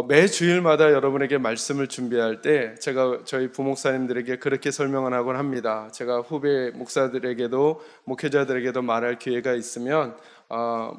매 주일마다 여러분에게 말씀을 준비할 때 제가 저희 부목사님들에게 그렇게 설명을 하곤 합니다. 제가 후배 목사들에게도 목회자들에게도 말할 기회가 있으면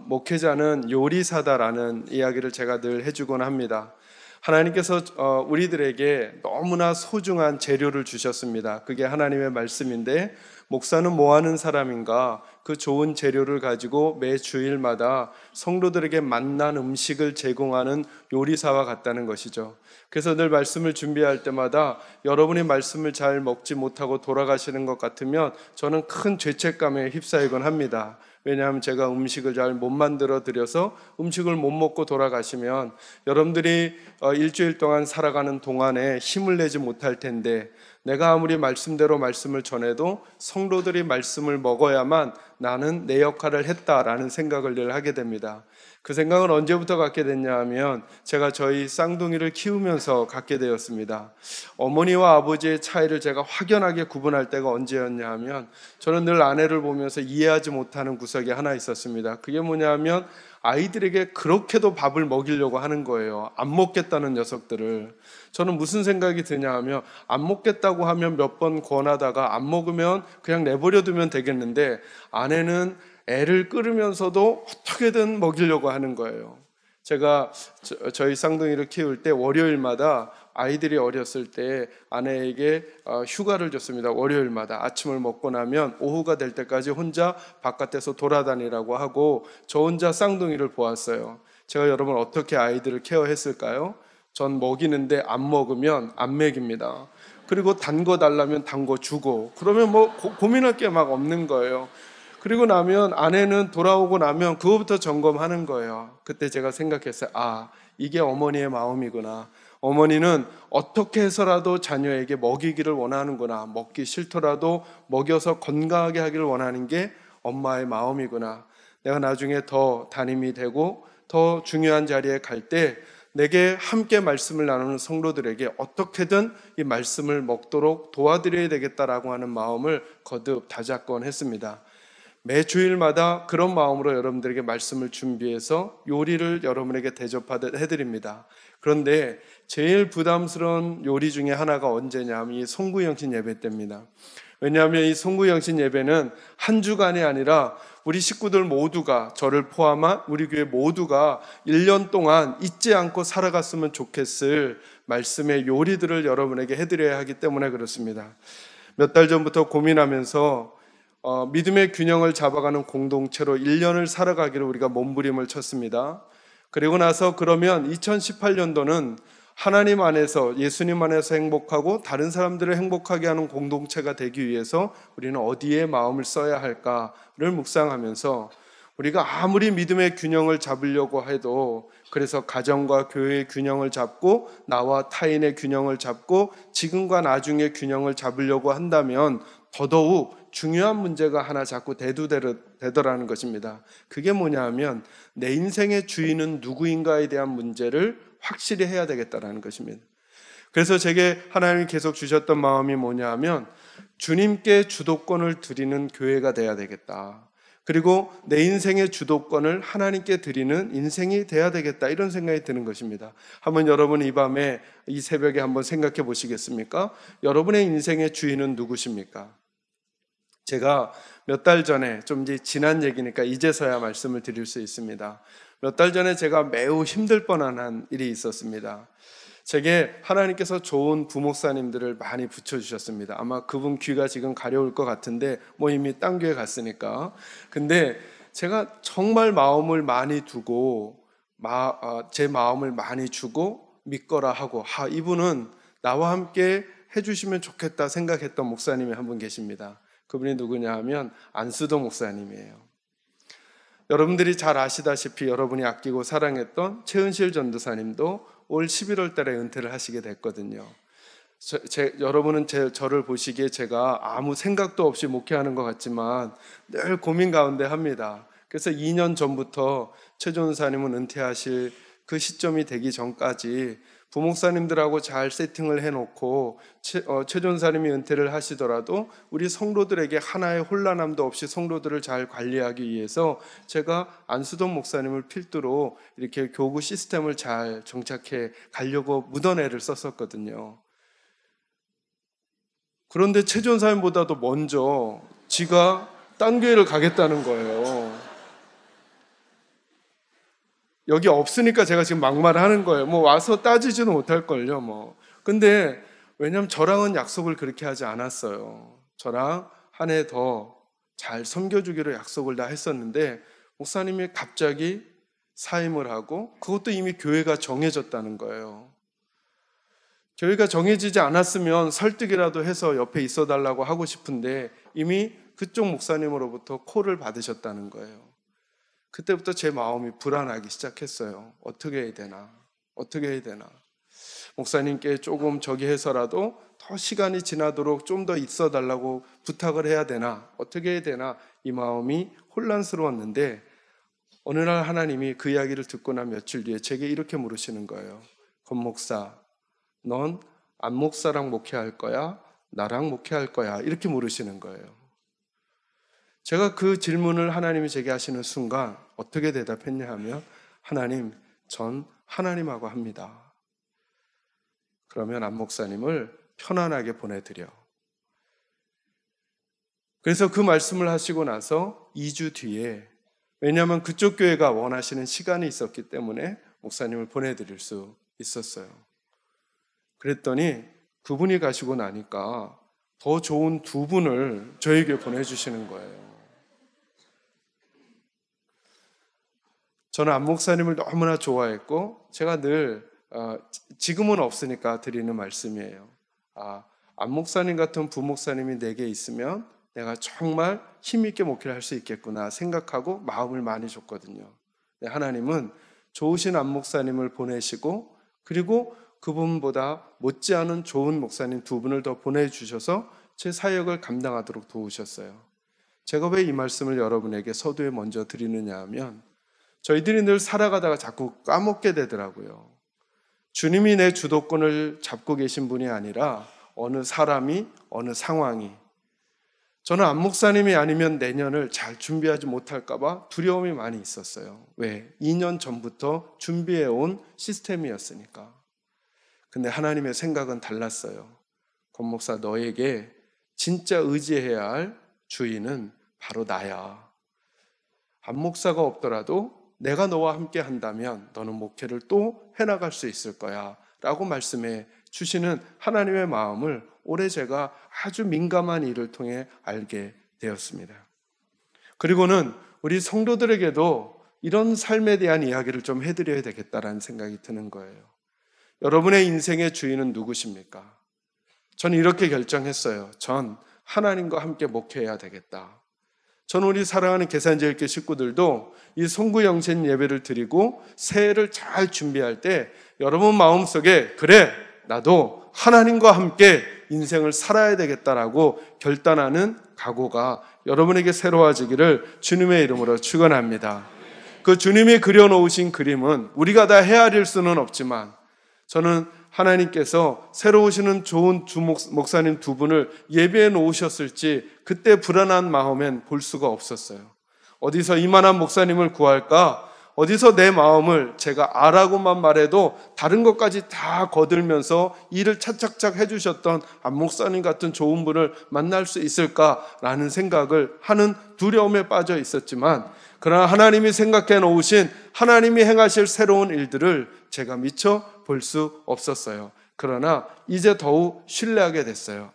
목회자는 요리사다라는 이야기를 제가 늘 해주곤 합니다. 하나님께서 우리들에게 너무나 소중한 재료를 주셨습니다. 그게 하나님의 말씀인데 목사는 뭐 하는 사람인가? 그 좋은 재료를 가지고 매 주일마다 성도들에게 맛난 음식을 제공하는 요리사와 같다는 것이죠. 그래서 늘 말씀을 준비할 때마다 여러분이 말씀을 잘 먹지 못하고 돌아가시는 것 같으면 저는 큰 죄책감에 휩싸이곤 합니다. 왜냐하면 제가 음식을 잘 못 만들어 드려서 음식을 못 먹고 돌아가시면 여러분들이 일주일 동안 살아가는 동안에 힘을 내지 못할 텐데, 내가 아무리 말씀대로 말씀을 전해도 성도들이 말씀을 먹어야만 나는 내 역할을 했다라는 생각을 늘 하게 됩니다. 그 생각은 언제부터 갖게 됐냐 하면 제가 저희 쌍둥이를 키우면서 갖게 되었습니다. 어머니와 아버지의 차이를 제가 확연하게 구분할 때가 언제였냐 하면 저는 늘 아내를 보면서 이해하지 못하는 구석이 하나 있었습니다. 그게 뭐냐 하면 아이들에게 그렇게도 밥을 먹이려고 하는 거예요. 안 먹겠다는 녀석들을. 저는 무슨 생각이 드냐 하면 안 먹겠다고 하면 몇 번 권하다가 안 먹으면 그냥 내버려 두면 되겠는데, 아내는 애를 끌으면서도 어떻게든 먹이려고 하는 거예요. 제가 저희 쌍둥이를 키울 때 월요일마다 아이들이 어렸을 때 아내에게 휴가를 줬습니다. 월요일마다 아침을 먹고 나면 오후가 될 때까지 혼자 바깥에서 돌아다니라고 하고 저 혼자 쌍둥이를 보았어요. 제가 여러분 어떻게 아이들을 케어했을까요? 전 먹이는데 안 먹으면 안 먹입니다. 그리고 단 거 달라면 단 거 주고, 그러면 뭐 고민할 게 막 없는 거예요. 그리고 나면 아내는 돌아오고 나면 그거부터 점검하는 거예요. 그때 제가 생각했어요. 이게 어머니의 마음이구나. 어머니는 어떻게 해서라도 자녀에게 먹이기를 원하는구나. 먹기 싫더라도 먹여서 건강하게 하기를 원하는 게 엄마의 마음이구나. 내가 나중에 더 담임이 되고 더 중요한 자리에 갈 때 내게 함께 말씀을 나누는 성도들에게 어떻게든 이 말씀을 먹도록 도와드려야 되겠다라고 하는 마음을 거듭 다잡곤 했습니다. 매 주일마다 그런 마음으로 여러분들에게 말씀을 준비해서 요리를 여러분에게 대접하듯 해드립니다. 그런데 제일 부담스러운 요리 중에 하나가 언제냐 하면 이 송구영신 예배 때입니다. 왜냐하면 이 송구영신 예배는 한 주간이 아니라 우리 식구들 모두가, 저를 포함한 우리 교회 모두가 1년 동안 잊지 않고 살아갔으면 좋겠을 말씀의 요리들을 여러분에게 해드려야 하기 때문에 그렇습니다. 몇 달 전부터 고민하면서 믿음의 균형을 잡아가는 공동체로 1년을 살아가기를 우리가 몸부림을 쳤습니다. 그리고 나서 그러면 2018년도는 하나님 안에서, 예수님 안에서 행복하고 다른 사람들을 행복하게 하는 공동체가 되기 위해서 우리는 어디에 마음을 써야 할까를 묵상하면서, 우리가 아무리 믿음의 균형을 잡으려고 해도, 그래서 가정과 교회의 균형을 잡고 나와 타인의 균형을 잡고 지금과 나중의 균형을 잡으려고 한다면 더더욱 중요한 문제가 하나 자꾸 대두되더라는 것입니다. 그게 뭐냐 하면 내 인생의 주인은 누구인가에 대한 문제를 확실히 해야 되겠다라는 것입니다. 그래서 제게 하나님이 계속 주셨던 마음이 뭐냐 하면 주님께 주도권을 드리는 교회가 돼야 되겠다. 그리고 내 인생의 주도권을 하나님께 드리는 인생이 돼야 되겠다, 이런 생각이 드는 것입니다. 한번 여러분 이 밤에, 이 새벽에 한번 생각해 보시겠습니까? 여러분의 인생의 주인은 누구십니까? 제가 몇 달 전에, 좀 이제 지난 얘기니까 이제서야 말씀을 드릴 수 있습니다. 몇 달 전에 제가 매우 힘들 뻔한 일이 있었습니다. 제게 하나님께서 좋은 부목사님들을 많이 붙여주셨습니다. 아마 그분 귀가 지금 가려울 것 같은데 뭐 이미 딴 교회 갔으니까. 근데 제가 정말 마음을 많이 두고 제 마음을 많이 주고 믿거라 하고 이분은 나와 함께 해주시면 좋겠다 생각했던 목사님이 한 분 계십니다. 그분이 누구냐 하면 안수도 목사님이에요. 여러분들이 잘 아시다시피 여러분이 아끼고 사랑했던 최은실 전도사님도 올 11월 달에 은퇴를 하시게 됐거든요. 여러분은 저를 보시기에 제가 아무 생각도 없이 목회하는 것 같지만 늘 고민 가운데 합니다. 그래서 2년 전부터 최 전도사님은 은퇴하실 그 시점이 되기 전까지 부목사님들하고 잘 세팅을 해놓고 최전사님이 은퇴를 하시더라도 우리 성도들에게 하나의 혼란함도 없이 성도들을 잘 관리하기 위해서 제가 안수동 목사님을 필두로 이렇게 교구 시스템을 잘 정착해 가려고 묻어내를 썼었거든요. 그런데 최전사님보다도 먼저 지가 딴 교회를 가겠다는 거예요. 여기 없으니까 제가 지금 막말하는 거예요. 뭐 와서 따지지는 못할걸요. 뭐. 근데 왜냐면 저랑은 약속을 그렇게 하지 않았어요. 저랑 한 해 더 잘 섬겨주기로 약속을 다 했었는데 목사님이 갑자기 사임을 하고 그것도 이미 교회가 정해졌다는 거예요. 교회가 정해지지 않았으면 설득이라도 해서 옆에 있어달라고 하고 싶은데 이미 그쪽 목사님으로부터 콜을 받으셨다는 거예요. 그때부터 제 마음이 불안하기 시작했어요. 어떻게 해야 되나? 어떻게 해야 되나? 목사님께 조금 저기 해서라도 더 시간이 지나도록 좀 더 있어 달라고 부탁을 해야 되나? 어떻게 해야 되나? 이 마음이 혼란스러웠는데 어느 날 하나님이 그 이야기를 듣고 난 며칠 뒤에 제게 이렇게 물으시는 거예요. 권 목사, 넌 안 목사랑 목회할 거야? 나랑 목회할 거야? 이렇게 물으시는 거예요. 제가 그 질문을 하나님이 제게 하시는 순간 어떻게 대답했냐 하면 하나님, 전 하나님하고 합니다. 그러면 안 목사님을 편안하게 보내드려. 그래서 그 말씀을 하시고 나서 2주 뒤에 왜냐하면 그쪽 교회가 원하시는 시간이 있었기 때문에 목사님을 보내드릴 수 있었어요. 그랬더니 그분이 가시고 나니까 더 좋은 두 분을 저에게 보내주시는 거예요. 저는 안 목사님을 너무나 좋아했고 제가 늘 지금은 없으니까 드리는 말씀이에요. 안 목사님 같은 부목사님이 내게 있으면 내가 정말 힘있게 목회를 할 수 있겠구나 생각하고 마음을 많이 줬거든요. 하나님은 좋으신 안 목사님을 보내시고 그리고 그분보다 못지않은 좋은 목사님 두 분을 더 보내주셔서 제 사역을 감당하도록 도우셨어요. 제가 왜 이 말씀을 여러분에게 서두에 먼저 드리느냐 하면 저희들이 늘 살아가다가 자꾸 까먹게 되더라고요. 주님이 내 주도권을 잡고 계신 분이 아니라 어느 사람이, 어느 상황이. 저는 안 목사님이 아니면 내년을 잘 준비하지 못할까 봐 두려움이 많이 있었어요. 왜? 2년 전부터 준비해온 시스템이었으니까. 근데 하나님의 생각은 달랐어요. 권 목사, 너에게 진짜 의지해야 할 주인은 바로 나야. 안 목사가 없더라도 내가 너와 함께 한다면 너는 목회를 또 해나갈 수 있을 거야 라고 말씀해 주시는 하나님의 마음을 올해 제가 아주 민감한 일을 통해 알게 되었습니다. 그리고는 우리 성도들에게도 이런 삶에 대한 이야기를 좀 해드려야 되겠다라는 생각이 드는 거예요. 여러분의 인생의 주인은 누구십니까? 전 이렇게 결정했어요. 전 하나님과 함께 목회해야 되겠다. 저는 우리 사랑하는 계산제일교 식구들도 이 송구영신 예배를 드리고 새해를 잘 준비할 때 여러분 마음속에 그래 나도 하나님과 함께 인생을 살아야 되겠다라고 결단하는 각오가 여러분에게 새로워지기를 주님의 이름으로 축원합니다. 그 주님이 그려놓으신 그림은 우리가 다 헤아릴 수는 없지만 저는 하나님께서 새로 오시는 좋은 목사님 두 분을 예배해 놓으셨을지 그때 불안한 마음엔 볼 수가 없었어요. 어디서 이만한 목사님을 구할까? 어디서 내 마음을 제가 아라고만 말해도 다른 것까지 다 거들면서 일을 착착착 해주셨던 안 목사님 같은 좋은 분을 만날 수 있을까라는 생각을 하는 두려움에 빠져 있었지만 그러나 하나님이 생각해 놓으신 하나님이 행하실 새로운 일들을 제가 미처 볼 수 없었어요. 그러나 이제 더욱 신뢰하게 됐어요.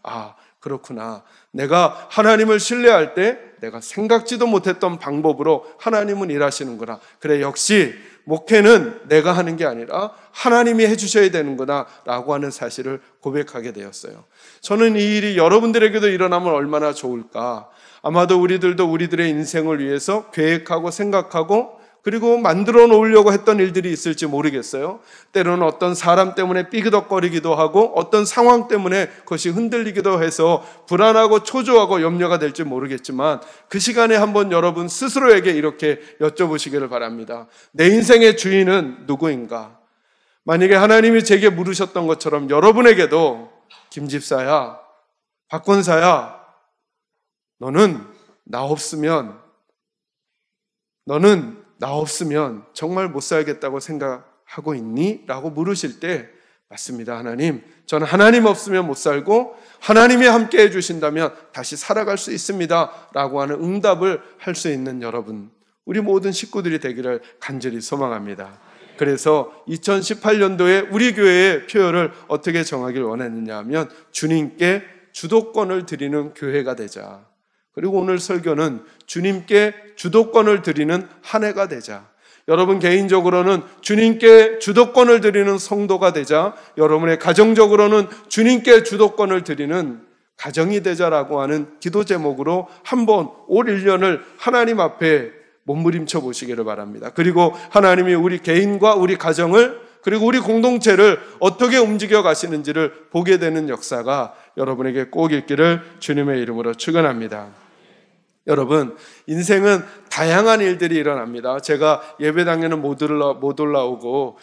그렇구나. 내가 하나님을 신뢰할 때 내가 생각지도 못했던 방법으로 하나님은 일하시는구나. 그래, 역시 목회는 내가 하는 게 아니라 하나님이 해주셔야 되는구나 라고 하는 사실을 고백하게 되었어요. 저는 이 일이 여러분들에게도 일어나면 얼마나 좋을까. 아마도 우리들도 우리들의 인생을 위해서 계획하고 생각하고 그리고 만들어 놓으려고 했던 일들이 있을지 모르겠어요. 때로는 어떤 사람 때문에 삐그덕거리기도 하고 어떤 상황 때문에 그것이 흔들리기도 해서 불안하고 초조하고 염려가 될지 모르겠지만 그 시간에 한번 여러분 스스로에게 이렇게 여쭤보시기를 바랍니다. 내 인생의 주인은 누구인가? 만약에 하나님이 제게 물으셨던 것처럼 여러분에게도 김집사야, 박권사야, 너는 나 없으면 정말 못 살겠다고 생각하고 있니? 라고 물으실 때 맞습니다. 하나님, 저는 하나님 없으면 못 살고 하나님이 함께 해주신다면 다시 살아갈 수 있습니다 라고 하는 응답을 할 수 있는 여러분, 우리 모든 식구들이 되기를 간절히 소망합니다. 그래서 2018년도에 우리 교회의 표어를 어떻게 정하길 원했느냐 하면 주님께 주도권을 드리는 교회가 되자. 그리고 오늘 설교는 주님께 주도권을 드리는 한 해가 되자. 여러분 개인적으로는 주님께 주도권을 드리는 성도가 되자, 여러분의 가정적으로는 주님께 주도권을 드리는 가정이 되자라고 하는 기도 제목으로 한번 올 1년을 하나님 앞에 몸부림쳐 보시기를 바랍니다. 그리고 하나님이 우리 개인과 우리 가정을 그리고 우리 공동체를 어떻게 움직여 가시는지를 보게 되는 역사가 여러분에게 꼭 있기를 주님의 이름으로 축원합니다. 여러분, 인생은 다양한 일들이 일어납니다. 제가 예배당에는 못 올라오고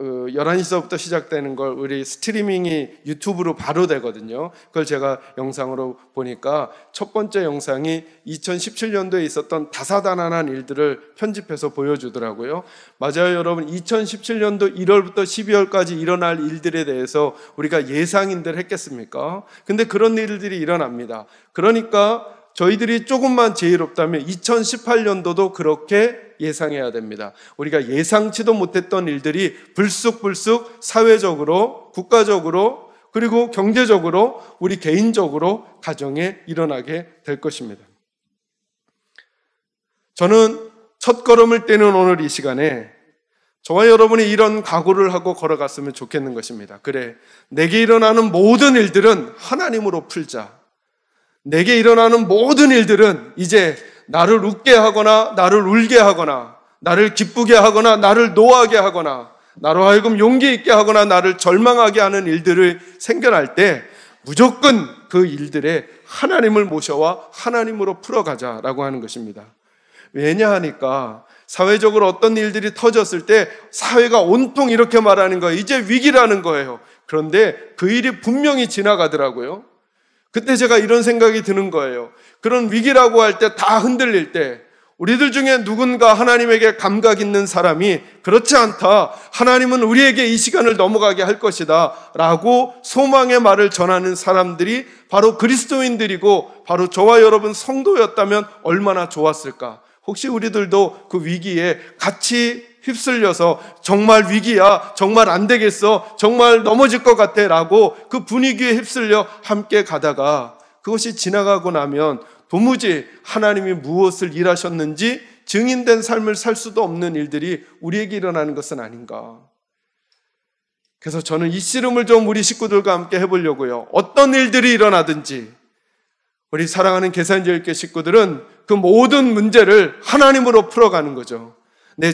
11시서부터 시작되는 걸 우리 스트리밍이 유튜브로 바로 되거든요. 그걸 제가 영상으로 보니까 첫 번째 영상이 2017년도에 있었던 다사다난한 일들을 편집해서 보여주더라고요. 맞아요, 여러분. 2017년도 1월부터 12월까지 일어날 일들에 대해서 우리가 예상인들 했겠습니까? 근데 그런 일들이 일어납니다. 그러니까 저희들이 조금만 지혜롭다면 2018년도도 그렇게 예상해야 됩니다. 우리가 예상치도 못했던 일들이 불쑥불쑥 사회적으로, 국가적으로, 그리고 경제적으로, 우리 개인적으로, 가정에 일어나게 될 것입니다. 저는 첫 걸음을 떼는 오늘 이 시간에 저와 여러분이 이런 각오를 하고 걸어갔으면 좋겠는 것입니다. 그래, 내게 일어나는 모든 일들은 하나님으로 풀자. 내게 일어나는 모든 일들은 이제 나를 웃게 하거나 나를 울게 하거나 나를 기쁘게 하거나 나를 노하게 하거나 나로 하여금 용기 있게 하거나 나를 절망하게 하는 일들을 생겨날 때 무조건 그 일들에 하나님을 모셔와 하나님으로 풀어가자라고 하는 것입니다. 왜냐하니까 사회적으로 어떤 일들이 터졌을 때 사회가 온통 이렇게 말하는 거예요. 이제 위기라는 거예요. 그런데 그 일이 분명히 지나가더라고요. 그때 제가 이런 생각이 드는 거예요. 그런 위기라고 할 때 다 흔들릴 때 우리들 중에 누군가 하나님에게 감각 있는 사람이 그렇지 않다, 하나님은 우리에게 이 시간을 넘어가게 할 것이다 라고 소망의 말을 전하는 사람들이 바로 그리스도인들이고 바로 저와 여러분 성도였다면 얼마나 좋았을까. 혹시 우리들도 그 위기에 같이 휩쓸려서 정말 위기야, 정말 안 되겠어, 정말 넘어질 것 같아 라고 그 분위기에 휩쓸려 함께 가다가 그것이 지나가고 나면 도무지 하나님이 무엇을 일하셨는지 증인된 삶을 살 수도 없는 일들이 우리에게 일어나는 것은 아닌가. 그래서 저는 이 씨름을 좀 우리 식구들과 함께 해보려고요. 어떤 일들이 일어나든지 우리 사랑하는 계산지역교 식구들은 그 모든 문제를 하나님으로 풀어가는 거죠.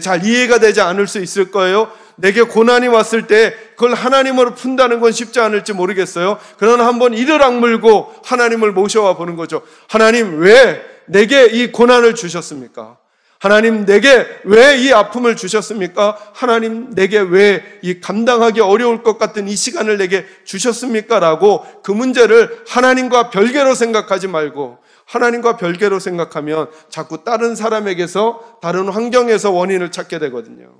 잘 이해가 되지 않을 수 있을 거예요. 내게 고난이 왔을 때 그걸 하나님으로 푼다는 건 쉽지 않을지 모르겠어요. 그러나 한번 이를 악물고 하나님을 모셔와 보는 거죠. 하나님, 왜 내게 이 고난을 주셨습니까? 하나님, 내게 왜 이 아픔을 주셨습니까? 하나님, 내게 왜 이 감당하기 어려울 것 같은 이 시간을 내게 주셨습니까? 라고 그 문제를 하나님과 별개로 생각하지 말고, 하나님과 별개로 생각하면 자꾸 다른 사람에게서, 다른 환경에서 원인을 찾게 되거든요.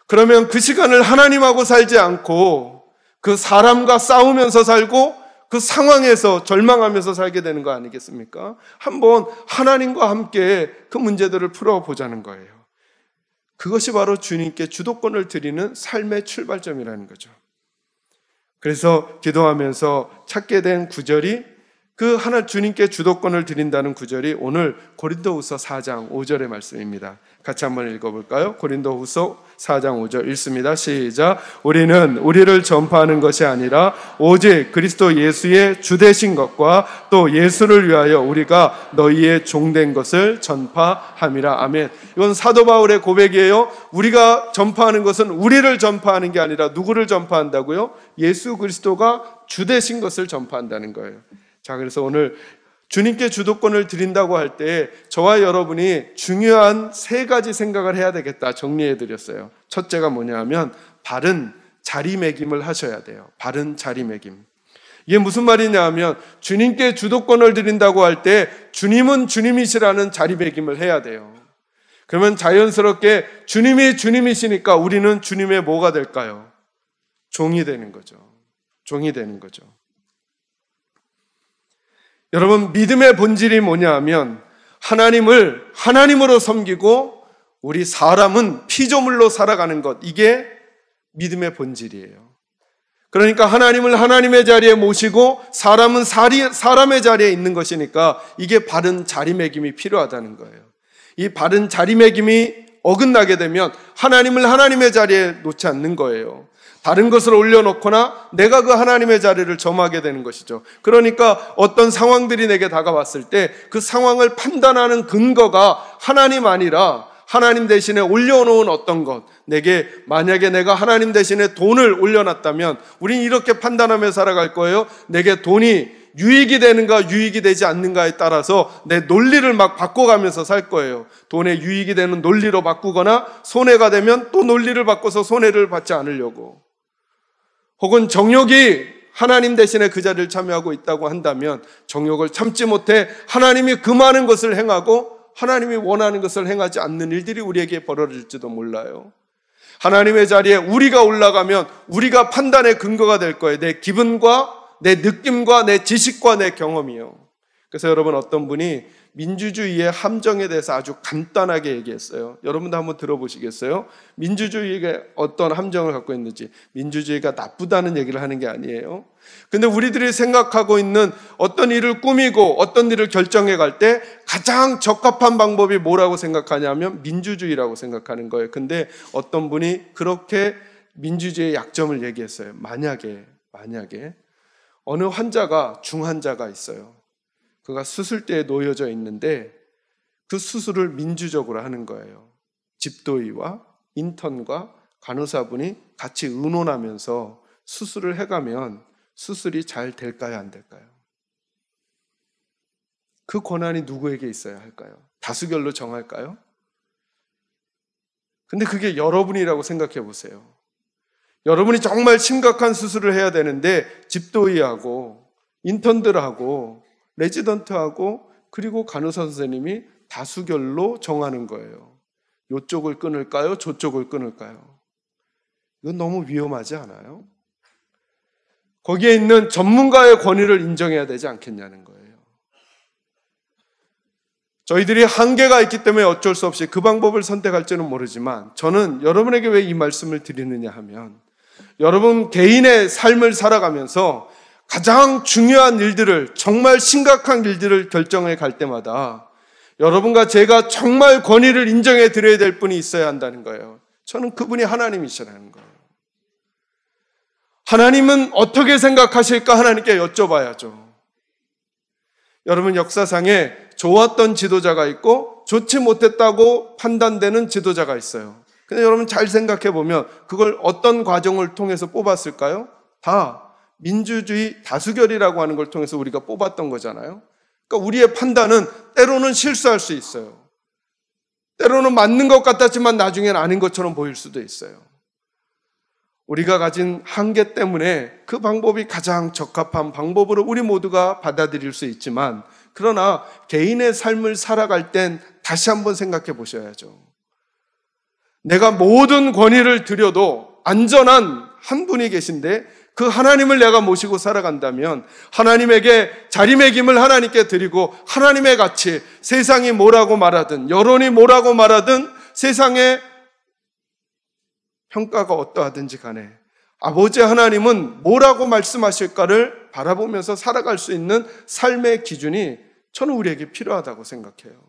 그러면 그 시간을 하나님하고 살지 않고 그 사람과 싸우면서 살고 그 상황에서 절망하면서 살게 되는 거 아니겠습니까? 한번 하나님과 함께 그 문제들을 풀어보자는 거예요. 그것이 바로 주님께 주도권을 드리는 삶의 출발점이라는 거죠. 그래서 기도하면서 찾게 된 구절이 그 하나 주님께 주도권을 드린다는 구절이 오늘 고린도후서 4장 5절의 말씀입니다. 같이 한번 읽어볼까요? 고린도후서 4장 5절 읽습니다. 시작. 우리는 우리를 전파하는 것이 아니라 오직 그리스도 예수의 주되신 것과 또 예수를 위하여 우리가 너희의 종된 것을 전파함이라. 아멘. 이건 사도 바울의 고백이에요. 우리가 전파하는 것은 우리를 전파하는 게 아니라 누구를 전파한다고요? 예수 그리스도가 주되신 것을 전파한다는 거예요. 자, 그래서 오늘 주님께 주도권을 드린다고 할 때 저와 여러분이 중요한 세 가지 생각을 해야 되겠다 정리해 드렸어요. 첫째가 뭐냐 하면 바른 자리매김을 하셔야 돼요. 바른 자리매김. 이게 무슨 말이냐 하면 주님께 주도권을 드린다고 할 때 주님은 주님이시라는 자리매김을 해야 돼요. 그러면 자연스럽게 주님이 주님이시니까 우리는 주님의 뭐가 될까요? 종이 되는 거죠. 종이 되는 거죠. 여러분, 믿음의 본질이 뭐냐 하면 하나님을 하나님으로 섬기고 우리 사람은 피조물로 살아가는 것, 이게 믿음의 본질이에요. 그러니까 하나님을 하나님의 자리에 모시고 사람은 사람의 자리에 있는 것이니까 이게 바른 자리매김이 필요하다는 거예요. 이 바른 자리매김이 어긋나게 되면 하나님을 하나님의 자리에 놓지 않는 거예요. 다른 것을 올려놓거나 내가 그 하나님의 자리를 점하게 되는 것이죠. 그러니까 어떤 상황들이 내게 다가왔을 때 그 상황을 판단하는 근거가 하나님 아니라 하나님 대신에 올려놓은 어떤 것, 만약에 내가 하나님 대신에 돈을 올려놨다면 우린 이렇게 판단하며 살아갈 거예요. 내게 돈이 유익이 되는가 유익이 되지 않는가에 따라서 내 논리를 막 바꿔가면서 살 거예요. 돈에 유익이 되는 논리로 바꾸거나 손해가 되면 또 논리를 바꿔서 손해를 받지 않으려고. 혹은 정욕이 하나님 대신에 그 자리를 참여하고 있다고 한다면 정욕을 참지 못해 하나님이 그 많은 것을 행하고 하나님이 원하는 것을 행하지 않는 일들이 우리에게 벌어질지도 몰라요. 하나님의 자리에 우리가 올라가면 우리가 판단의 근거가 될 거예요. 내 기분과 내 느낌과 내 지식과 내 경험이요. 그래서 여러분, 어떤 분이 민주주의의 함정에 대해서 아주 간단하게 얘기했어요. 여러분도 한번 들어보시겠어요? 민주주의가 어떤 함정을 갖고 있는지. 민주주의가 나쁘다는 얘기를 하는 게 아니에요. 근데 우리들이 생각하고 있는 어떤 일을 꾸미고 어떤 일을 결정해 갈 때 가장 적합한 방법이 뭐라고 생각하냐면 민주주의라고 생각하는 거예요. 근데 어떤 분이 그렇게 민주주의의 약점을 얘기했어요. 만약에 어느 환자가 중환자가 있어요. 그가 수술대에 놓여져 있는데 그 수술을 민주적으로 하는 거예요. 집도의와 인턴과 간호사분이 같이 의논하면서 수술을 해가면 수술이 잘 될까요, 안 될까요? 그 권한이 누구에게 있어야 할까요? 다수결로 정할까요? 근데 그게 여러분이라고 생각해 보세요. 여러분이 정말 심각한 수술을 해야 되는데 집도의하고 인턴들하고 레지던트하고 그리고 간호사 선생님이 다수결로 정하는 거예요. 이쪽을 끊을까요? 저쪽을 끊을까요? 이건 너무 위험하지 않아요? 거기에 있는 전문가의 권위를 인정해야 되지 않겠냐는 거예요. 저희들이 한계가 있기 때문에 어쩔 수 없이 그 방법을 선택할지는 모르지만 저는 여러분에게 왜 이 말씀을 드리느냐 하면 여러분 개인의 삶을 살아가면서 가장 중요한 일들을, 정말 심각한 일들을 결정해 갈 때마다 여러분과 제가 정말 권위를 인정해 드려야 될 분이 있어야 한다는 거예요. 저는 그분이 하나님이시라는 거예요. 하나님은 어떻게 생각하실까 하나님께 여쭤봐야죠. 여러분, 역사상에 좋았던 지도자가 있고 좋지 못했다고 판단되는 지도자가 있어요. 근데 여러분 잘 생각해 보면 그걸 어떤 과정을 통해서 뽑았을까요? 다 민주주의 다수결이라고 하는 걸 통해서 우리가 뽑았던 거잖아요. 그러니까 우리의 판단은 때로는 실수할 수 있어요. 때로는 맞는 것 같았지만 나중엔 아닌 것처럼 보일 수도 있어요. 우리가 가진 한계 때문에 그 방법이 가장 적합한 방법으로 우리 모두가 받아들일 수 있지만 그러나 개인의 삶을 살아갈 땐 다시 한번 생각해 보셔야죠. 내가 모든 권위를 드려도 안전한 한 분이 계신데 그 하나님을 내가 모시고 살아간다면 하나님에게 자리매김을 하나님께 드리고 하나님의 가치, 세상이 뭐라고 말하든 여론이 뭐라고 말하든 세상의 평가가 어떠하든지 간에 아버지 하나님은 뭐라고 말씀하실까를 바라보면서 살아갈 수 있는 삶의 기준이 저는 우리에게 필요하다고 생각해요.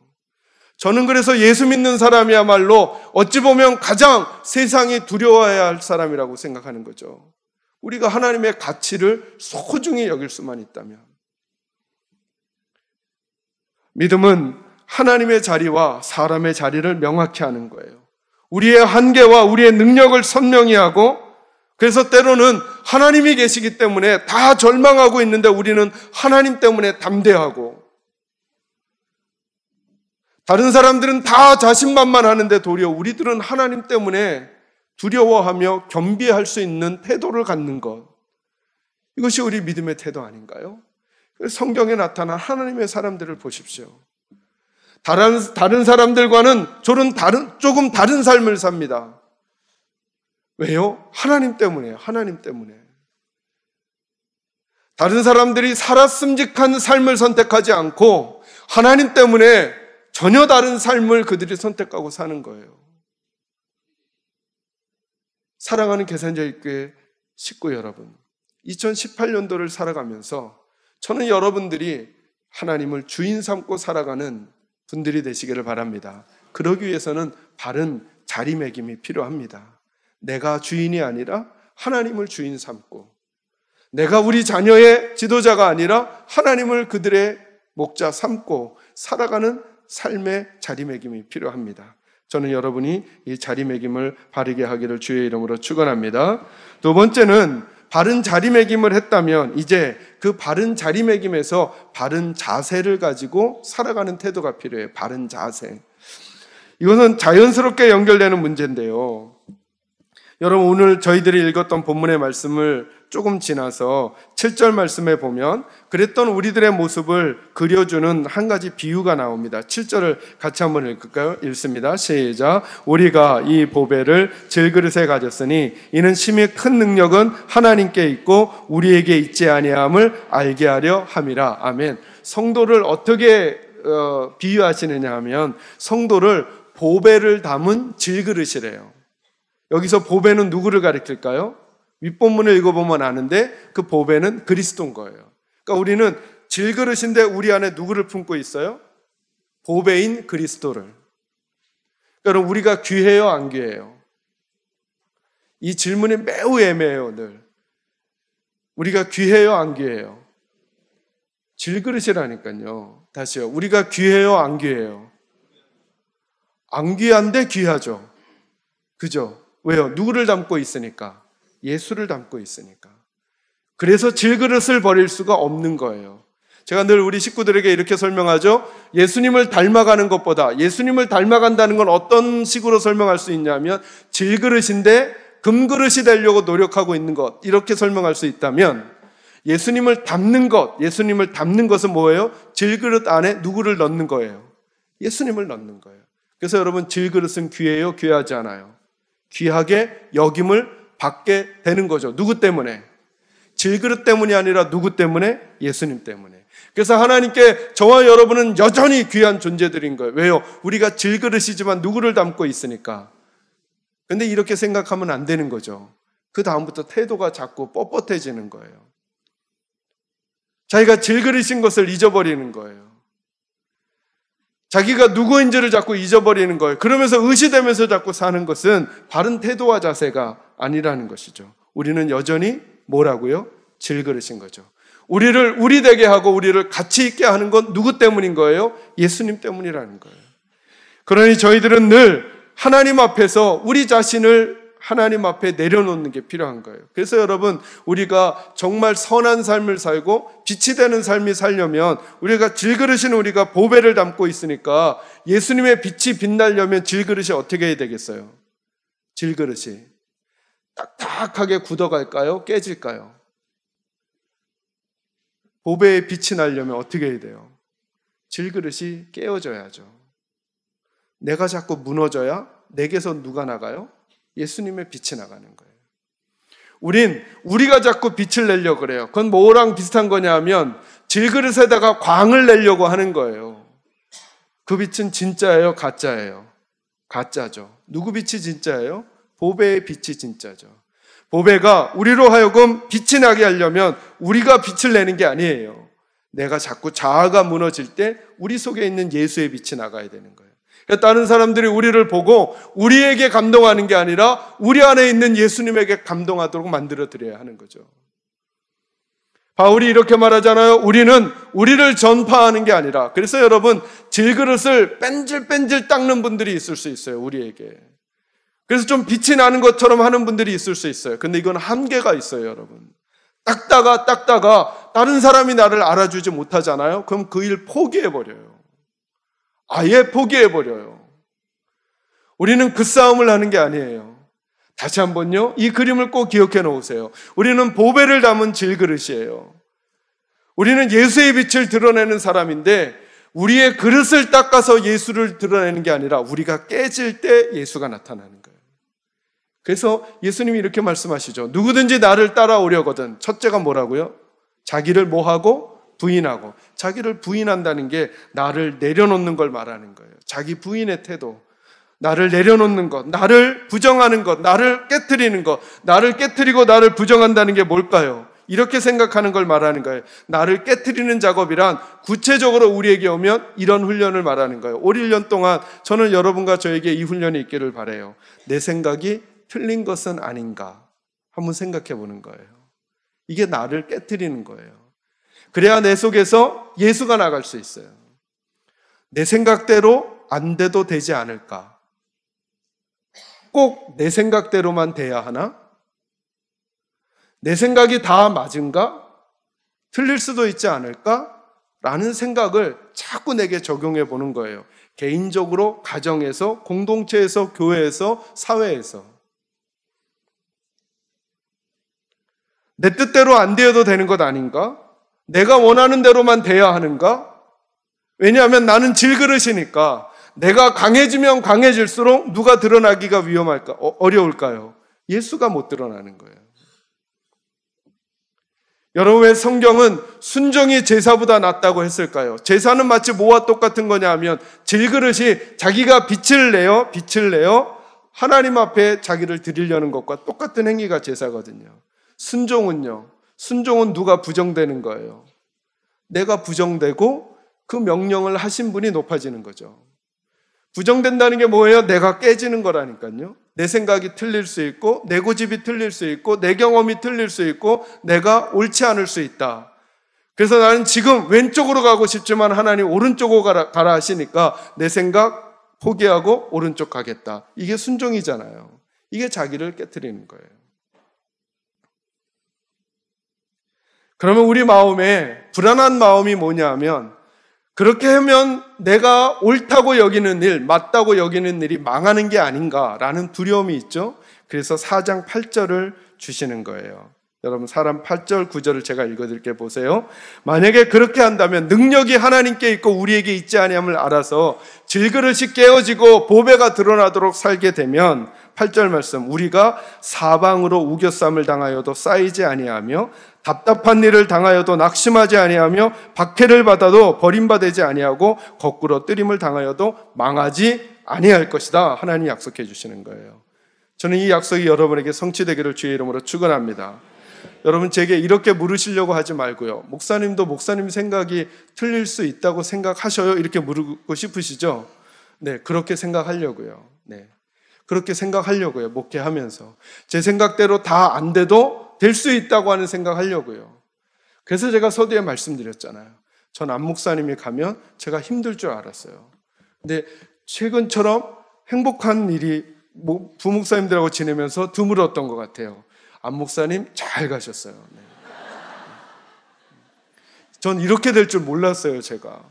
저는 그래서 예수 믿는 사람이야말로 어찌 보면 가장 세상이 두려워해야 할 사람이라고 생각하는 거죠. 우리가 하나님의 가치를 소중히 여길 수만 있다면. 믿음은 하나님의 자리와 사람의 자리를 명확히 하는 거예요. 우리의 한계와 우리의 능력을 선명히 하고, 그래서 때로는 하나님이 계시기 때문에 다 절망하고 있는데 우리는 하나님 때문에 담대하고, 다른 사람들은 다 자신만만하는데 도리어 우리들은 하나님 때문에 두려워하며 겸비할 수 있는 태도를 갖는 것, 이것이 우리 믿음의 태도 아닌가요? 성경에 나타난 하나님의 사람들을 보십시오. 다른 사람들과는 조금 다른 삶을 삽니다. 왜요? 하나님 때문이에요. 하나님 때문에. 다른 사람들이 살았음직한 삶을 선택하지 않고 하나님 때문에 전혀 다른 삶을 그들이 선택하고 사는 거예요. 사랑하는 계산자교회 식구 여러분, 2018년도를 살아가면서 저는 여러분들이 하나님을 주인 삼고 살아가는 분들이 되시기를 바랍니다. 그러기 위해서는 바른 자리매김이 필요합니다. 내가 주인이 아니라 하나님을 주인 삼고, 내가 우리 자녀의 지도자가 아니라 하나님을 그들의 목자 삼고 살아가는 삶의 자리매김이 필요합니다. 저는 여러분이 이 자리매김을 바르게 하기를 주의 이름으로 축원합니다. 두 번째는 바른 자리매김을 했다면 이제 그 바른 자리매김에서 바른 자세를 가지고 살아가는 태도가 필요해요. 바른 자세. 이것은 자연스럽게 연결되는 문제인데요. 여러분, 오늘 저희들이 읽었던 본문의 말씀을 조금 지나서 7절 말씀에 보면 그랬던 우리들의 모습을 그려주는 한 가지 비유가 나옵니다. 7절을 같이 한번 읽을까요? 읽습니다. 시작. 우리가 이 보배를 질그릇에 가졌으니 이는 심히 큰 능력은 하나님께 있고 우리에게 있지 아니함을 알게 하려 함이라. 아멘. 성도를 어떻게 비유하시느냐 하면 성도를 보배를 담은 질그릇이래요. 여기서 보배는 누구를 가리킬까요? 윗본문을 읽어보면 아는데 그 보배는 그리스도인 거예요. 그러니까 우리는 질그릇인데 우리 안에 누구를 품고 있어요? 보배인 그리스도를. 그러니까 우리가 귀해요, 안 귀해요? 이 질문이 매우 애매해요, 늘. 우리가 귀해요, 안 귀해요? 질그릇이라니까요. 다시요. 우리가 귀해요, 안 귀해요? 안 귀한데 귀하죠. 그죠? 왜요? 누구를 담고 있으니까? 예수를 담고 있으니까. 그래서 질그릇을 버릴 수가 없는 거예요. 제가 늘 우리 식구들에게 이렇게 설명하죠. 예수님을 닮아가는 것보다, 예수님을 닮아간다는 건 어떤 식으로 설명할 수 있냐면 질그릇인데 금그릇이 되려고 노력하고 있는 것, 이렇게 설명할 수 있다면 예수님을 담는 것은 뭐예요? 질그릇 안에 누구를 넣는 거예요? 예수님을 넣는 거예요. 그래서 여러분, 질그릇은 귀해요? 귀하지 않아요? 귀하게 여김을 받게 되는 거죠. 누구 때문에? 질그릇 때문이 아니라 누구 때문에? 예수님 때문에. 그래서 하나님께 저와 여러분은 여전히 귀한 존재들인 거예요. 왜요? 우리가 질그릇이지만 누구를 담고 있으니까. 근데 이렇게 생각하면 안 되는 거죠. 그 다음부터 태도가 자꾸 뻣뻣해지는 거예요. 자기가 질그릇인 것을 잊어버리는 거예요. 자기가 누구인지를 자꾸 잊어버리는 거예요. 그러면서 의시되면서 자꾸 사는 것은 바른 태도와 자세가 아니라는 것이죠. 우리는 여전히 뭐라고요? 질그릇인 거죠. 우리를 우리 되게 하고 우리를 가치 있게 하는 건 누구 때문인 거예요? 예수님 때문이라는 거예요. 그러니 저희들은 늘 하나님 앞에서 우리 자신을 하나님 앞에 내려놓는 게 필요한 거예요. 그래서 여러분, 우리가 정말 선한 삶을 살고 빛이 되는 삶이 살려면 우리가 질그릇인 우리가 보배를 담고 있으니까 예수님의 빛이 빛나려면 질그릇이 어떻게 해야 되겠어요? 질그릇이 딱딱하게 굳어갈까요? 깨질까요? 보배의 빛이 나려면 어떻게 해야 돼요? 질그릇이 깨어져야죠. 내가 자꾸 무너져야 내게서 누가 나가요? 예수님의 빛이 나가는 거예요. 우리가 자꾸 빛을 내려고 그래요. 그건 뭐랑 비슷한 거냐 하면 질그릇에다가 광을 내려고 하는 거예요. 그 빛은 진짜예요? 가짜예요? 가짜죠. 누구 빛이 진짜예요? 보배의 빛이 진짜죠. 보배가 우리로 하여금 빛이 나게 하려면 우리가 빛을 내는 게 아니에요. 내가 자꾸 자아가 무너질 때 우리 속에 있는 예수의 빛이 나가야 되는 거예요. 다른 사람들이 우리를 보고 우리에게 감동하는 게 아니라 우리 안에 있는 예수님에게 감동하도록 만들어 드려야 하는 거죠. 바울이 이렇게 말하잖아요. 우리는 우리를 전파하는 게 아니라. 그래서 여러분, 질그릇을 뺀질뺀질 닦는 분들이 있을 수 있어요. 우리에게. 그래서 좀 빛이 나는 것처럼 하는 분들이 있을 수 있어요. 근데 이건 한계가 있어요, 여러분. 닦다가 다른 사람이 나를 알아주지 못하잖아요. 그럼 그 일 포기해버려요. 아예 포기해버려요. 우리는 그 싸움을 하는 게 아니에요. 다시 한번요, 이 그림을 꼭 기억해 놓으세요. 우리는 보배를 담은 질그릇이에요. 우리는 예수의 빛을 드러내는 사람인데 우리의 그릇을 닦아서 예수를 드러내는 게 아니라 우리가 깨질 때 예수가 나타나는 거예요. 그래서 예수님이 이렇게 말씀하시죠. 누구든지 나를 따라오려거든. 첫째가 뭐라고요? 자기를 뭐하고? 부인하고. 자기를 부인한다는 게 나를 내려놓는 걸 말하는 거예요. 자기 부인의 태도. 나를 내려놓는 것, 나를 부정하는 것, 나를 깨트리는 것, 나를 깨트리고 나를 부정한다는 게 뭘까요? 이렇게 생각하는 걸 말하는 거예요. 나를 깨트리는 작업이란 구체적으로 우리에게 오면 이런 훈련을 말하는 거예요. 올 1년 동안 저는 여러분과 저에게 이 훈련이 있기를 바라요. 내 생각이 틀린 것은 아닌가 한번 생각해 보는 거예요. 이게 나를 깨트리는 거예요. 그래야 내 속에서 예수가 나갈 수 있어요. 내 생각대로 안 돼도 되지 않을까? 꼭 내 생각대로만 돼야 하나? 내 생각이 다 맞은가? 틀릴 수도 있지 않을까? 라는 생각을 자꾸 내게 적용해 보는 거예요. 개인적으로, 가정에서, 공동체에서, 교회에서, 사회에서. 내 뜻대로 안 되어도 되는 것 아닌가? 내가 원하는 대로만 돼야 하는가? 왜냐하면 나는 질그릇이니까 내가 강해지면 강해질수록 누가 드러나기가 위험할까? 어려울까요? 예수가 못 드러나는 거예요. 여러분, 왜 성경은 순종이 제사보다 낫다고 했을까요? 제사는 마치 뭐와 똑같은 거냐 하면 질그릇이 자기가 빛을 내요 하나님 앞에 자기를 드리려는 것과 똑같은 행위가 제사거든요. 순종은 누가 부정되는 거예요. 내가 부정되고 그 명령을 하신 분이 높아지는 거죠. 부정된다는 게 뭐예요? 내가 깨지는 거라니까요. 내 생각이 틀릴 수 있고 내 고집이 틀릴 수 있고 내 경험이 틀릴 수 있고 내가 옳지 않을 수 있다. 그래서 나는 지금 왼쪽으로 가고 싶지만 하나님 오른쪽으로 가라 하시니까 내 생각 포기하고 오른쪽 가겠다. 이게 순종이잖아요. 이게 자기를 깨트리는 거예요. 그러면 우리 마음에 불안한 마음이 뭐냐 하면 그렇게 하면 내가 옳다고 여기는 일, 맞다고 여기는 일이 망하는 게 아닌가라는 두려움이 있죠. 그래서 4장 8절을 주시는 거예요. 여러분, 4장 8절, 9절을 제가 읽어드릴게요. 보세요. 만약에 그렇게 한다면 능력이 하나님께 있고 우리에게 있지 아니함을 알아서 질그릇이 깨어지고 보배가 드러나도록 살게 되면 8절 말씀, 우리가 사방으로 우겨쌈을 당하여도 쌓이지 아니하며 답답한 일을 당하여도 낙심하지 아니하며 박해를 받아도 버림받지 아니하고 거꾸로 뜨림을 당하여도 망하지 아니할 것이다. 하나님이 약속해 주시는 거예요. 저는 이 약속이 여러분에게 성취되기를 주의 이름으로 축원합니다. 여러분, 제게 이렇게 물으시려고 하지 말고요. 목사님도 목사님 생각이 틀릴 수 있다고 생각하셔요? 이렇게 물고 싶으시죠? 네, 그렇게 생각하려고요. 네, 그렇게 생각하려고요. 목회하면서 제 생각대로 다 안 돼도 될 수 있다고 하는 생각하려고요. 그래서 제가 서두에 말씀드렸잖아요. 전 안 목사님이 가면 제가 힘들 줄 알았어요. 근데 최근처럼 행복한 일이 부목사님들하고 지내면서 드물었던 것 같아요. 안 목사님 잘 가셨어요. 네. 전 이렇게 될 줄 몰랐어요. 제가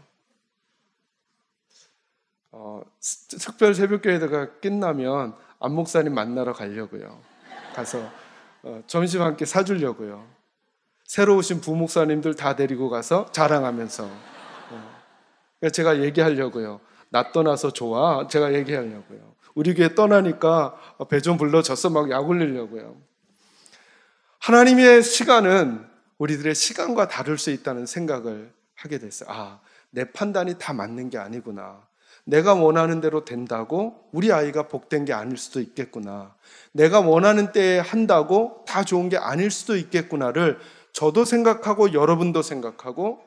특별 새벽교회가 끝나면 안 목사님 만나러 가려고요. 가서 점심 함께 사주려고요. 새로 오신 부목사님들 다 데리고 가서 자랑하면서 제가 얘기하려고요. 나 떠나서 좋아. 제가 얘기하려고요. 우리 교회 떠나니까 배 좀 불러줘서 막 약 올리려고요. 하나님의 시간은 우리들의 시간과 다를 수 있다는 생각을 하게 됐어요. 내 판단이 다 맞는 게 아니구나. 내가 원하는 대로 된다고 우리 아이가 복된 게 아닐 수도 있겠구나. 내가 원하는 때에 한다고 다 좋은 게 아닐 수도 있겠구나를 저도 생각하고 여러분도 생각하고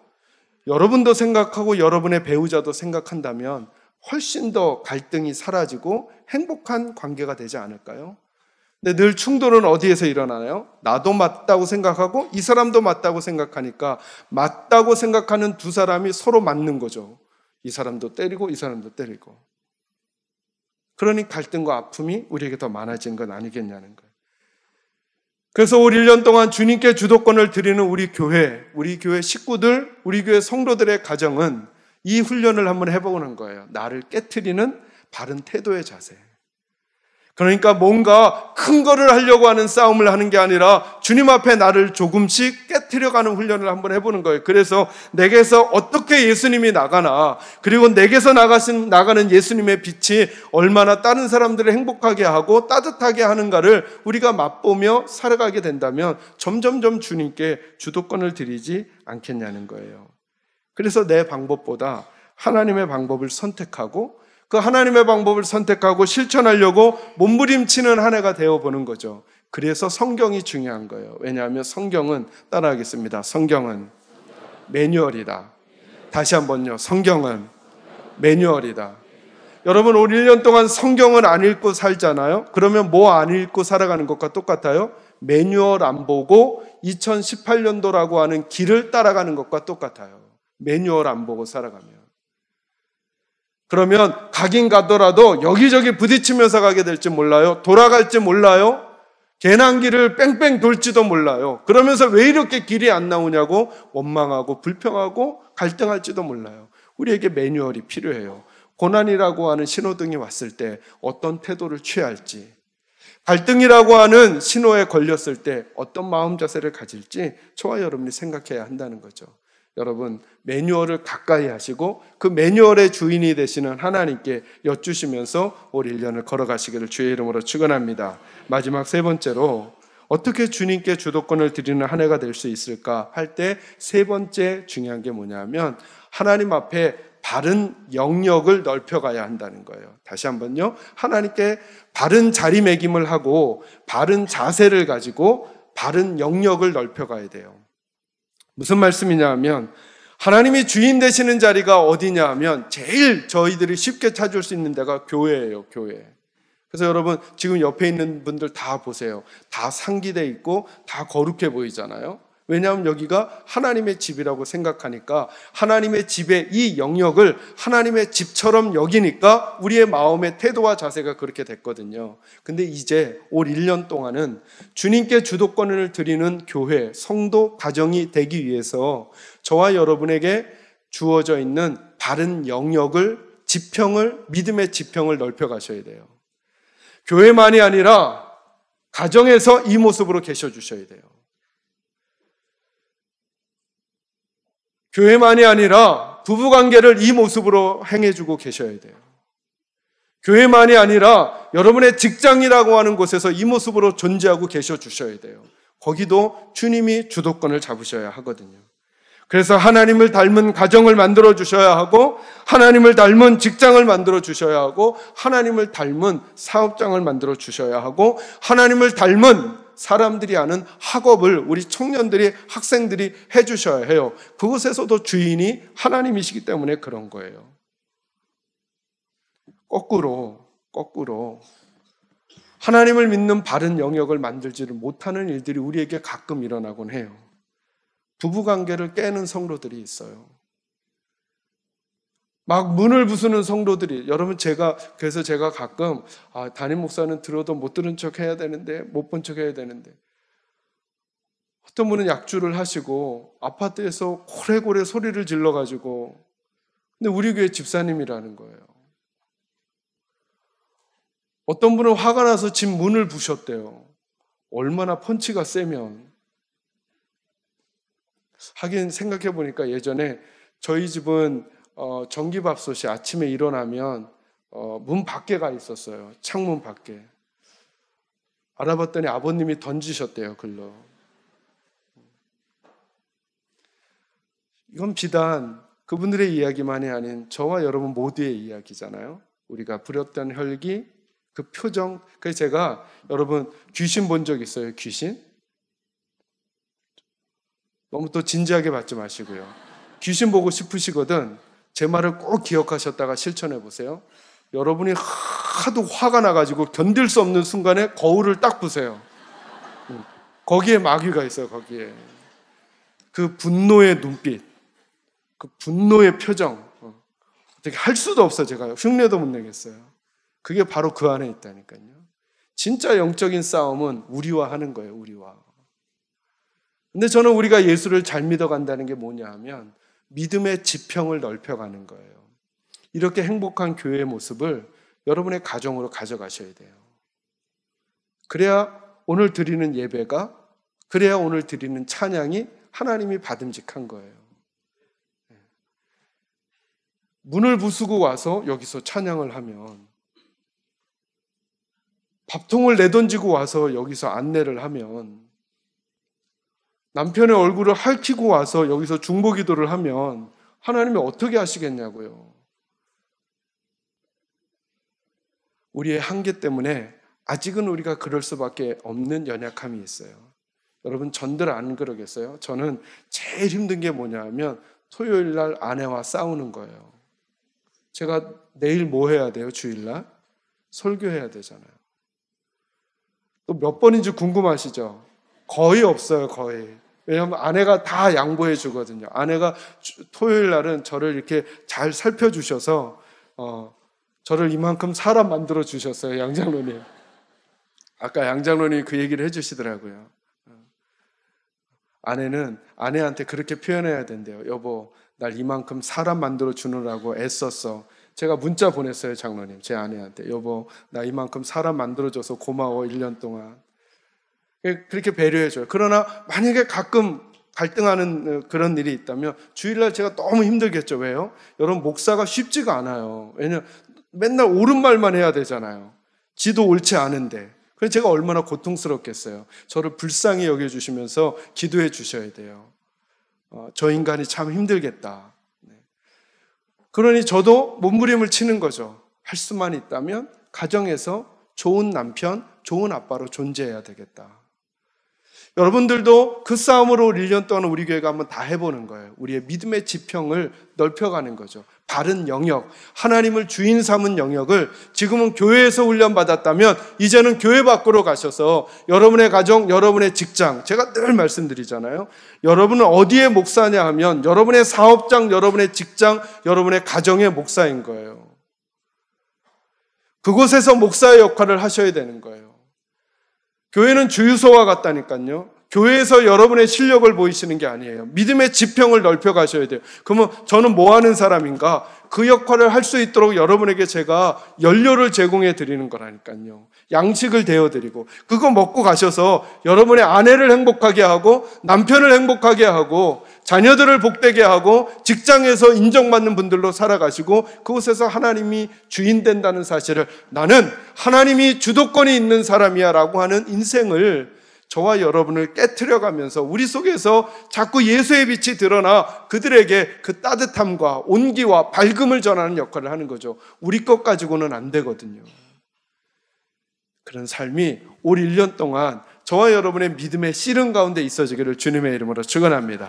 여러분의 배우자도 생각한다면 훨씬 더 갈등이 사라지고 행복한 관계가 되지 않을까요? 근데 늘 충돌은 어디에서 일어나나요? 나도 맞다고 생각하고 이 사람도 맞다고 생각하니까 맞다고 생각하는 두 사람이 서로 맞는 거죠. 이 사람도 때리고 이 사람도 때리고. 그러니 갈등과 아픔이 우리에게 더 많아진 건 아니겠냐는 거예요. 그래서 올 1년 동안 주님께 주도권을 드리는 우리 교회 식구들, 우리 교회 성도들의 가정은 이 훈련을 한번 해보는 거예요. 나를 깨트리는 바른 태도의 자세. 그러니까 뭔가 큰 거를 하려고 하는 싸움을 하는 게 아니라 주님 앞에 나를 조금씩 깨트려가는 훈련을 한번 해보는 거예요. 그래서 내게서 어떻게 예수님이 나가나, 그리고 내게서 나가는 예수님의 빛이 얼마나 다른 사람들을 행복하게 하고 따뜻하게 하는가를 우리가 맛보며 살아가게 된다면 점점점 주님께 주도권을 드리지 않겠냐는 거예요. 그래서 내 방법보다 하나님의 방법을 선택하고 그 하나님의 방법을 선택하고 실천하려고 몸부림치는 한 해가 되어보는 거죠. 그래서 성경이 중요한 거예요. 왜냐하면 성경은, 따라하겠습니다. 성경은 매뉴얼이다. 다시 한번요. 성경은 매뉴얼이다. 여러분, 올 1년 동안 성경을 안 읽고 살잖아요. 그러면 뭐 안 읽고 살아가는 것과 똑같아요? 매뉴얼 안 보고 2018년도라고 하는 길을 따라가는 것과 똑같아요. 매뉴얼 안 보고 살아가면. 그러면 가긴 가더라도 여기저기 부딪히면서 가게 될지 몰라요. 돌아갈지 몰라요. 괜한 길을 뺑뺑 돌지도 몰라요. 그러면서 왜 이렇게 길이 안 나오냐고 원망하고 불평하고 갈등할지도 몰라요. 우리에게 매뉴얼이 필요해요. 고난이라고 하는 신호등이 왔을 때 어떤 태도를 취할지, 갈등이라고 하는 신호에 걸렸을 때 어떤 마음 자세를 가질지 저와 여러분이 생각해야 한다는 거죠. 여러분, 매뉴얼을 가까이 하시고 그 매뉴얼의 주인이 되시는 하나님께 여쭈시면서 올 1년을 걸어가시기를 주의 이름으로 축원합니다. 마지막 세 번째로 어떻게 주님께 주도권을 드리는 한 해가 될 수 있을까 할 때 세 번째 중요한 게 뭐냐면 하나님 앞에 바른 영역을 넓혀가야 한다는 거예요. 다시 한번요. 하나님께 바른 자리매김을 하고 바른 자세를 가지고 바른 영역을 넓혀가야 돼요. 무슨 말씀이냐 하면 하나님이 주인 되시는 자리가 어디냐 하면 제일 저희들이 쉽게 찾을 수 있는 데가 교회예요. 교회. 그래서 여러분 지금 옆에 있는 분들 다 보세요. 다 상기돼 있고 다 거룩해 보이잖아요. 왜냐하면 여기가 하나님의 집이라고 생각하니까 하나님의 집의 이 영역을 하나님의 집처럼 여기니까 우리의 마음의 태도와 자세가 그렇게 됐거든요. 근데 이제 올 1년 동안은 주님께 주도권을 드리는 교회, 성도, 가정이 되기 위해서 저와 여러분에게 주어져 있는 바른 영역을, 지평을, 믿음의 지평을 넓혀 가셔야 돼요. 교회만이 아니라 가정에서 이 모습으로 계셔 주셔야 돼요. 교회만이 아니라 부부관계를 이 모습으로 행해주고 계셔야 돼요. 교회만이 아니라 여러분의 직장이라고 하는 곳에서 이 모습으로 존재하고 계셔 주셔야 돼요. 거기도 주님이 주도권을 잡으셔야 하거든요. 그래서 하나님을 닮은 가정을 만들어 주셔야 하고 하나님을 닮은 직장을 만들어 주셔야 하고 하나님을 닮은 사업장을 만들어 주셔야 하고 하나님을 닮은 사람들이 아는 학업을 우리 청년들이, 학생들이 해주셔야 해요. 그곳에서도 주인이 하나님이시기 때문에 그런 거예요. 거꾸로 하나님을 믿는 바른 영역을 만들지를 못하는 일들이 우리에게 가끔 일어나곤 해요. 부부관계를 깨는 성도들이 있어요. 막 문을 부수는 성도들이, 여러분 그래서 제가 가끔 담임 목사는 들어도 못 들은 척 해야 되는데, 못 본 척 해야 되는데, 어떤 분은 약주를 하시고 아파트에서 고래고래 소리를 질러가지고, 근데 우리 교회 집사님이라는 거예요. 어떤 분은 화가 나서 집 문을 부셨대요. 얼마나 펀치가 세면. 하긴 생각해 보니까 예전에 저희 집은 전기밥솥이 아침에 일어나면 문 밖에 가 있었어요. 창문 밖에. 알아봤더니 아버님이 던지셨대요, 글로. 이건 비단 그분들의 이야기만이 아닌 저와 여러분 모두의 이야기잖아요. 우리가 부렸던 혈기, 그 표정. 그래서 제가 여러분 귀신 본 적 있어요? 귀신? 너무 또 진지하게 받지 마시고요. 귀신 보고 싶으시거든 제 말을 꼭 기억하셨다가 실천해 보세요. 여러분이 하도 화가 나가지고 견딜 수 없는 순간에 거울을 딱 보세요. 거기에 마귀가 있어요. 거기에 그 분노의 눈빛, 그 분노의 표정, 어떻게 할 수도 없어. 제가 흉내도 못 내겠어요. 그게 바로 그 안에 있다니까요. 진짜 영적인 싸움은 우리와 하는 거예요. 우리와. 근데 저는 우리가 예수를 잘 믿어간다는 게 뭐냐 하면 믿음의 지평을 넓혀가는 거예요. 이렇게 행복한 교회의 모습을 여러분의 가정으로 가져가셔야 돼요. 그래야 오늘 드리는 예배가, 그래야 오늘 드리는 찬양이 하나님이 받음직한 거예요. 문을 부수고 와서 여기서 찬양을 하면, 밥통을 내던지고 와서 여기서 안내를 하면, 남편의 얼굴을 핥히고 와서 여기서 중보기도를 하면 하나님이 어떻게 하시겠냐고요. 우리의 한계 때문에 아직은 우리가 그럴 수밖에 없는 연약함이 있어요. 여러분, 전들 안 그러겠어요? 저는 제일 힘든 게 뭐냐 하면 토요일 날 아내와 싸우는 거예요. 제가 내일 뭐 해야 돼요? 주일날? 설교해야 되잖아요. 또 몇 번인지 궁금하시죠? 거의 없어요, 거의. 왜냐하면 아내가 다 양보해 주거든요. 아내가 토요일 날은 저를 이렇게 잘 살펴주셔서 저를 이만큼 사람 만들어 주셨어요, 양장로님. 아까 양장로님이 그 얘기를 해주시더라고요. 아내는 아내한테 그렇게 표현해야 된대요. 여보, 날 이만큼 사람 만들어 주느라고 애썼어. 제가 문자 보냈어요, 장로님. 제 아내한테. 여보, 나 이만큼 사람 만들어줘서 고마워, 1년 동안. 그렇게 배려해줘요. 그러나 만약에 가끔 갈등하는 그런 일이 있다면 주일날 제가 너무 힘들겠죠. 왜요? 여러분, 목사가 쉽지가 않아요. 왜냐면 맨날 옳은 말만 해야 되잖아요. 지도 옳지 않은데. 그래서 제가 얼마나 고통스럽겠어요. 저를 불쌍히 여겨주시면서 기도해 주셔야 돼요. 저 인간이 참 힘들겠다. 그러니 저도 몸부림을 치는 거죠. 할 수만 있다면 가정에서 좋은 남편, 좋은 아빠로 존재해야 되겠다. 여러분들도 그 싸움으로 1년 동안 우리 교회가 한번 다 해보는 거예요. 우리의 믿음의 지평을 넓혀가는 거죠. 바른 영역, 하나님을 주인 삼은 영역을 지금은 교회에서 훈련받았다면 이제는 교회 밖으로 가셔서 여러분의 가정, 여러분의 직장, 제가 늘 말씀드리잖아요. 여러분은 어디에 목사냐 하면 여러분의 사업장, 여러분의 직장, 여러분의 가정의 목사인 거예요. 그곳에서 목사의 역할을 하셔야 되는 거예요. 교회는 주유소와 같다니까요. 교회에서 여러분의 실력을 보이시는 게 아니에요. 믿음의 지평을 넓혀 가셔야 돼요. 그러면 저는 뭐 하는 사람인가? 그 역할을 할 수 있도록 여러분에게 제가 연료를 제공해 드리는 거라니까요. 양식을 데워 드리고 그거 먹고 가셔서 여러분의 아내를 행복하게 하고 남편을 행복하게 하고 자녀들을 복되게 하고 직장에서 인정받는 분들로 살아가시고 그곳에서 하나님이 주인 된다는 사실을, 나는 하나님이 주도권이 있는 사람이야 라고 하는 인생을 저와 여러분을 깨트려가면서 우리 속에서 자꾸 예수의 빛이 드러나 그들에게 그 따뜻함과 온기와 밝음을 전하는 역할을 하는 거죠. 우리 것 가지고는 안 되거든요. 그런 삶이 올 1년 동안 저와 여러분의 믿음의 씨름 가운데 있어지기를 주님의 이름으로 축원합니다.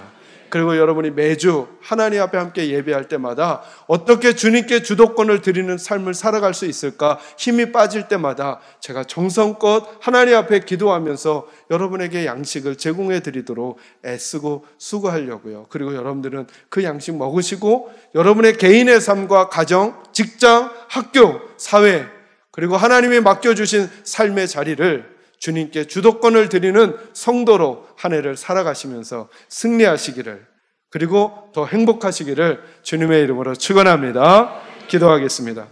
그리고 여러분이 매주 하나님 앞에 함께 예배할 때마다 어떻게 주님께 주도권을 드리는 삶을 살아갈 수 있을까 힘이 빠질 때마다 제가 정성껏 하나님 앞에 기도하면서 여러분에게 양식을 제공해 드리도록 애쓰고 수고하려고요. 그리고 여러분들은 그 양식 먹으시고 여러분의 개인의 삶과 가정, 직장, 학교, 사회, 그리고 하나님이 맡겨주신 삶의 자리를 주님께 주도권을 드리는 성도로 한 해를 살아가시면서 승리하시기를, 그리고 더 행복하시기를 주님의 이름으로 축원합니다. 기도하겠습니다.